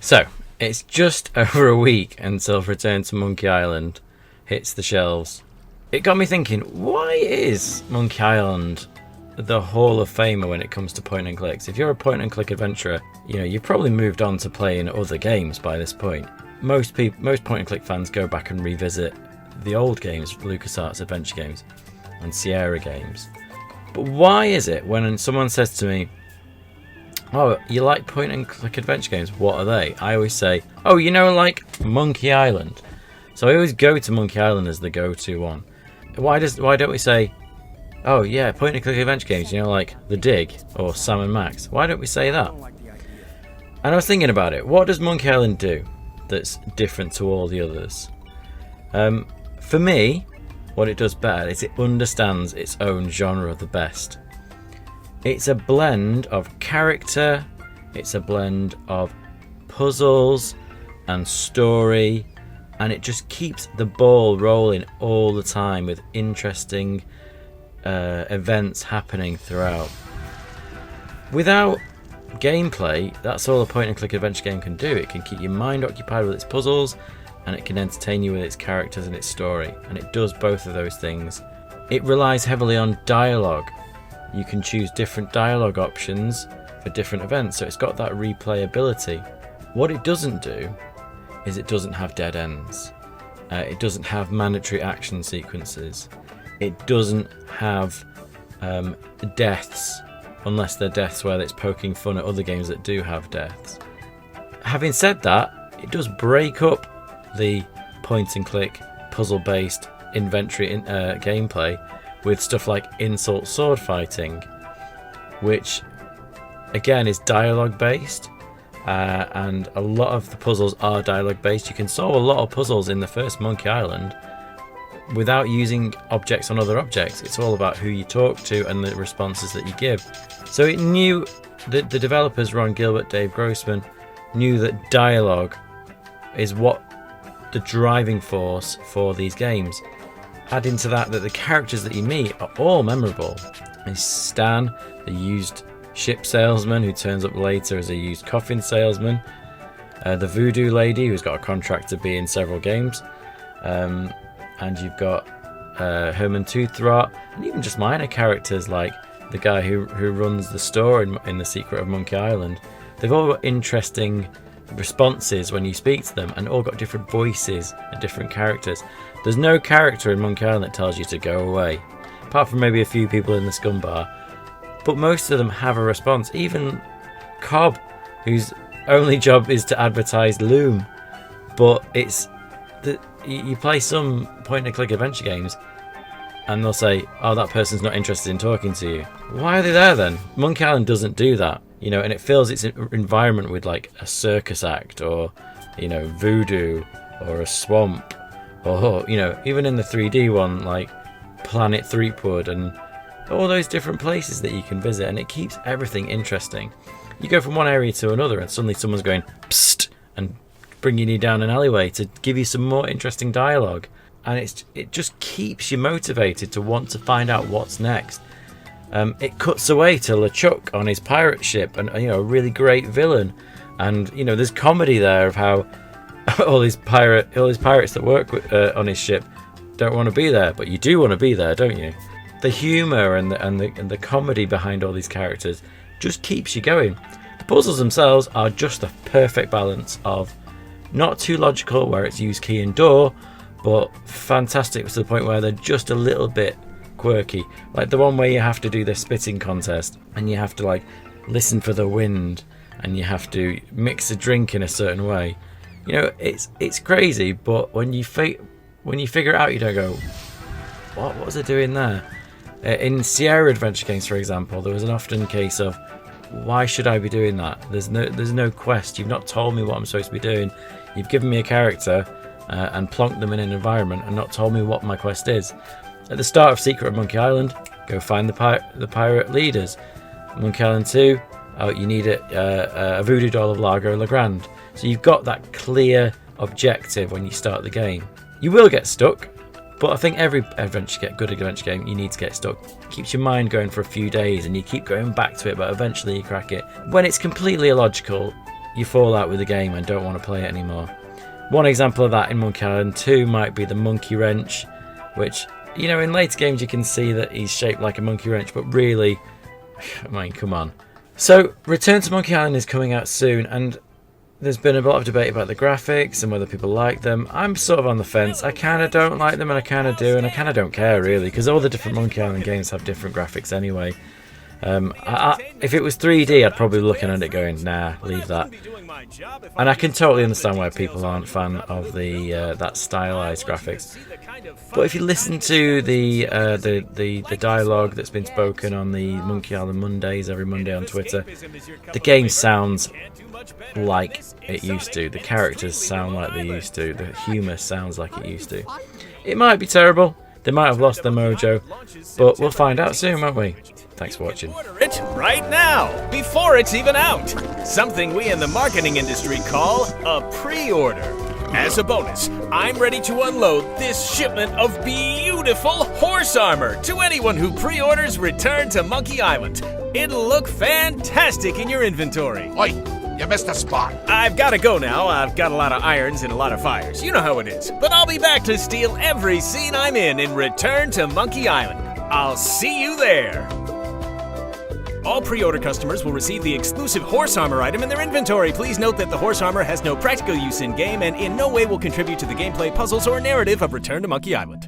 So, it's just over a week until Return to Monkey Island hits the shelves. It got me thinking, why is Monkey Island the Hall of Famer when it comes to point and clicks? If you're a point and click adventurer, you've probably moved on to playing other games by this point. Most point and click fans go back and revisit the old games, LucasArts adventure games and Sierra games. But why is it when someone says to me, "Oh, you like point and click adventure games? What are they?" I always say, "Oh, like Monkey Island." So I always go to Monkey Island as the go-to one. Why don't we say, "Oh yeah, point and click adventure games, like The Dig or Sam & Max"? Why don't we say that? And I was thinking about it. What does Monkey Island do that's different to all the others? For me, what it does better is it understands its own genre the best. It's a blend of character, it's a blend of puzzles and story, and it just keeps the ball rolling all the time with interesting events happening throughout. Without gameplay, that's all a point and click adventure game can do. It can keep your mind occupied with its puzzles, and it can entertain you with its characters and its story, and it does both of those things. It relies heavily on dialogue. You can choose different dialogue options for different events, so it's got that replayability. What it doesn't do is it doesn't have dead ends. It doesn't have mandatory action sequences. It doesn't have deaths, unless they're deaths where it's poking fun at other games that do have deaths. Having said that, it does break up the point and click puzzle based inventory gameplay with stuff like insult sword fighting, which again is dialogue based, and a lot of the puzzles are dialogue based. You can solve a lot of puzzles in the first Monkey Island without using objects on other objects. It's all about who you talk to and the responses that you give. So it knew that the developers, Ron Gilbert, Dave Grossman, knew that dialogue is what the driving force for these games. Adding to that the characters that you meet are all memorable. There's Stan, the used ship salesman who turns up later as a used coffin salesman. The voodoo lady who's got a contract to be in several games. And you've got Herman Toothrot, and even just minor characters like the guy who runs the store in The Secret of Monkey Island. They've all got interesting responses when you speak to them, and all got different voices and different characters. There's no character in Monkey Island that tells you to go away, apart from maybe a few people in the scum bar, but most of them have a response. Even Cobb, whose only job is to advertise Loom, but you play some point and click adventure games and they'll say, "Oh, that person's not interested in talking to you." Why are they there then? Monkey Island doesn't do that, and it fills its environment with like a circus act, or voodoo, or a swamp, or even in the 3D one, like Planet Threepwood, and all those different places that you can visit, and it keeps everything interesting. You go from one area to another and suddenly someone's going psst and bringing you down an alleyway to give you some more interesting dialogue, and it just keeps you motivated to want to find out what's next. It cuts away to LeChuck on his pirate ship, and a really great villain, and there's comedy there of how all these pirates that work on his ship don't want to be there, but you do want to be there, don't you? The humour and the comedy behind all these characters just keeps you going. The puzzles themselves are just the perfect balance of not too logical where it's use key and door, but fantastic to the point where they're just a little bit quirky, like the one where you have to do the spitting contest and you have to like listen for the wind and you have to mix a drink in a certain way. It's crazy, but when you figure it out, you don't go, what was I doing there? In Sierra adventure games, for example, there was an often case of, why should I be doing that? There's no quest. You've not told me what I'm supposed to be doing. You've given me a character and plonked them in an environment and not told me what my quest is. At the start of Secret of Monkey Island, go find the pirate leaders. Monkey Island 2, you need a voodoo doll of Largo Legrand. So you've got that clear objective when you start the game. You will get stuck, but I think every good adventure game, you need to get stuck. It keeps your mind going for a few days and you keep going back to it, but eventually you crack it. When it's completely illogical, you fall out with the game and don't want to play it anymore. One example of that in Monkey Island 2 might be the monkey wrench, which, you know, in later games you can see that he's shaped like a monkey wrench, but really, I mean, come on. So, Return to Monkey Island is coming out soon, and there's been a lot of debate about the graphics and whether people like them. I'm sort of on the fence. I kind of don't like them and I kind of do, and I kind of don't care really, because all the different Monkey Island games have different graphics anyway. If it was 3D, I'd probably be looking at it going, nah, leave that. And I can totally understand why people aren't a fan of the that stylized graphics. But if you listen to the dialogue that's been spoken on the Monkey Island Mondays every Monday on Twitter, the game sounds like it used to. The characters sound like they used to. The humour sounds like it used to. It might be terrible. They might have lost their mojo, but we'll find out soon, won't we? Thanks for watching. Order it right now, before it's even out. Something we in the marketing industry call a pre-order. As a bonus, I'm ready to unload this shipment of beautiful horse armor to anyone who pre-orders Return to Monkey Island. It'll look fantastic in your inventory. Oi, you missed a spot. I've got to go now. I've got a lot of irons and a lot of fires. You know how it is. But I'll be back to steal every scene I'm in Return to Monkey Island. I'll see you there. All pre-order customers will receive the exclusive horse armor item in their inventory. Please note that the horse armor has no practical use in-game and in no way will contribute to the gameplay, puzzles, or narrative of Return to Monkey Island.